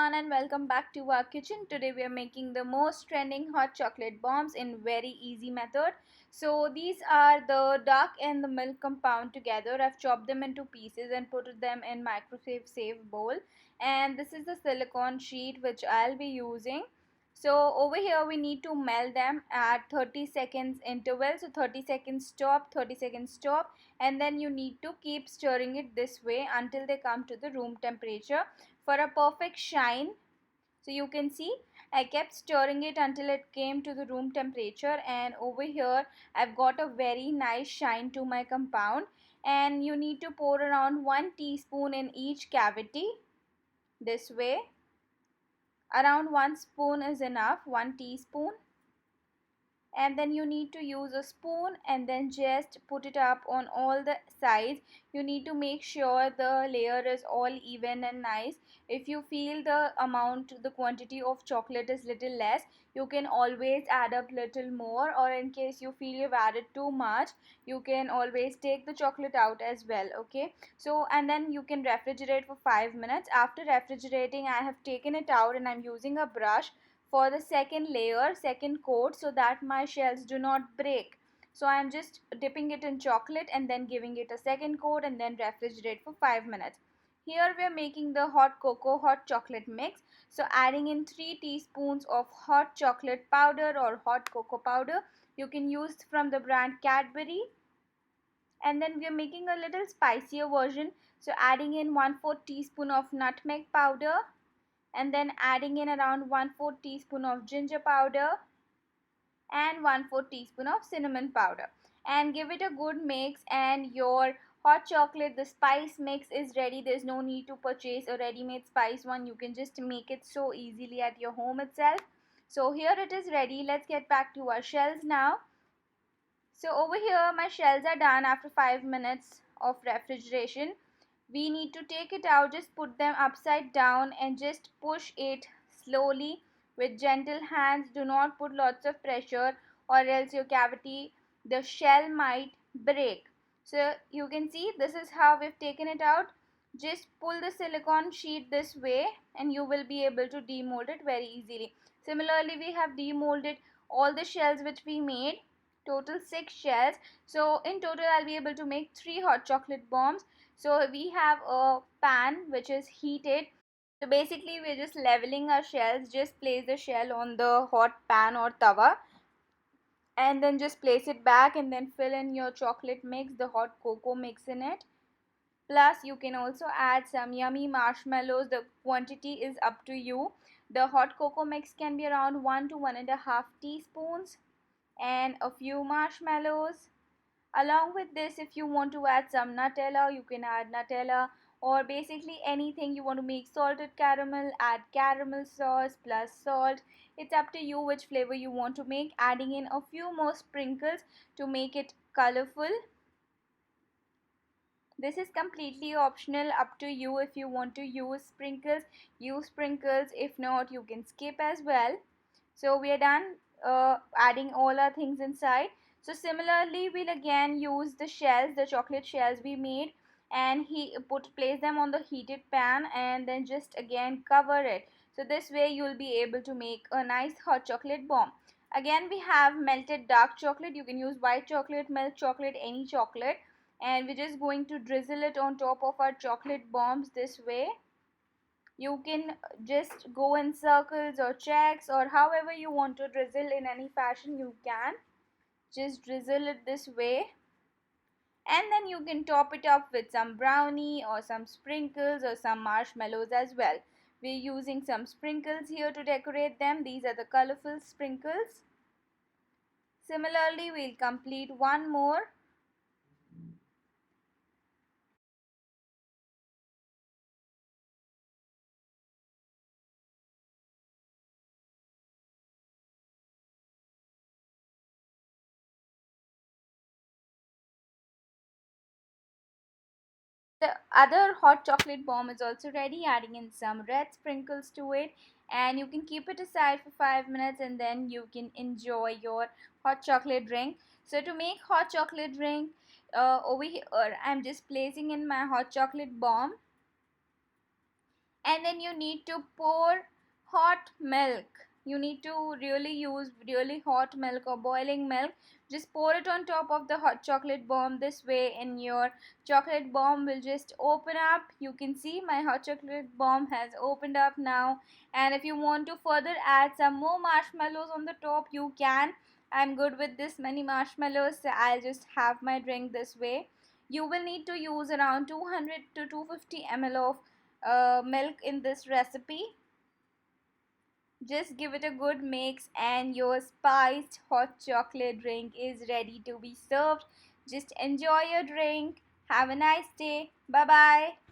everyone and welcome back to our kitchen. Today we are making the most trending hot chocolate bombs in very easy method. So these are the dark and the milk compound together. I've chopped them into pieces and put them in microwave safe bowl. And this is the silicone sheet which I'll be using. So over here we need to melt them at 30 seconds interval. So 30 seconds stop, 30 seconds stop, and then you need to keep stirring it this way until they come to the room temperature for a perfect shine. So you can see I kept stirring it until it came to the room temperature, and over here I've got a very nice shine to my compound. And you need to pour around 1 teaspoon in each cavity this way. Around 1 spoon is enough, 1 teaspoon. And then you need to use a spoon and then just put it up on all the sides. You need to make sure the layer is all even and nice. If you feel the quantity of chocolate is little less, you can always add up little more, or in case you feel you've added too much, you can always take the chocolate out as well. Okay, so and then you can refrigerate for 5 minutes. After refrigerating, I have taken it out and I'm using a brush for the second layer, second coat, so that my shells do not break. So I am just dipping it in chocolate and then giving it a second coat and then refrigerate for 5 minutes. Here we are making the hot chocolate mix. So adding in 3 teaspoons of hot chocolate powder or hot cocoa powder. You can use from the brand Cadbury. And then we are making a little spicier version. So adding in 1/4 teaspoon of nutmeg powder, and then adding in around 1/4 teaspoon of ginger powder and 1/4 teaspoon of cinnamon powder, and give it a good mix, and your hot chocolate, the spice mix, is ready. There's no need to purchase a ready-made spice one. You can just make it so easily at your home itself. So here it is ready. Let's get back to our shells now. So over here my shells are done after 5 minutes of refrigeration. We need to take it out, just put them upside down and just push it slowly with gentle hands. Do not put lots of pressure or else your cavity, the shell might break. So you can see this is how we've taken it out. Just pull the silicone sheet this way and you will be able to demold it very easily. Similarly, we have demolded all the shells which we made, total 6 shells. So in total I'll be able to make 3 hot chocolate bombs. So we have a pan which is heated. So basically we're just leveling our shells. Just place the shell on the hot pan or tawa and then just place it back and then fill in your chocolate mix, the hot cocoa mix in it. Plus you can also add some yummy marshmallows. The quantity is up to you. The hot cocoa mix can be around 1 to 1.5 teaspoons and a few marshmallows. Along with this, if you want to add some Nutella, you can add Nutella, or basically anything. You want to make salted caramel, add caramel sauce plus salt. It's up to you which flavor you want to make, adding in a few more sprinkles to make it colorful. This is completely optional, up to you. If you want to use sprinkles, use sprinkles. If not, you can skip as well. So we are done adding all our things inside. So similarly we'll again use the shells, the chocolate shells we made, and place them on the heated pan and then just again cover it. So this way you'll be able to make a nice hot chocolate bomb. Again we have melted dark chocolate. You can use white chocolate, milk chocolate, any chocolate, and we're just going to drizzle it on top of our chocolate bombs this way. You can just go in circles or checks or however you want to drizzle, in any fashion you can. Just drizzle it this way. And then you can top it up with some brownie or some sprinkles or some marshmallows as well. We're using some sprinkles here to decorate them. These are the colorful sprinkles. Similarly, we'll complete one more. The other hot chocolate bomb is also ready, adding in some red sprinkles to it, and you can keep it aside for 5 minutes and then you can enjoy your hot chocolate drink. So to make hot chocolate drink, over here I'm just placing in my hot chocolate bomb, And then you need to pour hot milk. You need to really use really hot milk or boiling milk. Just pour it on top of the hot chocolate bomb. This way and your chocolate bomb will just open up. You can see my hot chocolate bomb has opened up now. And if you want to further add some more marshmallows on the top, you can. I'm good with this many marshmallows, so I'll just have my drink this way. You will need to use around 200 to 250 ml of milk in this recipe. Just give it a good mix and your spiced hot chocolate drink is ready to be served. Just enjoy your drink. Have a nice day. Bye bye.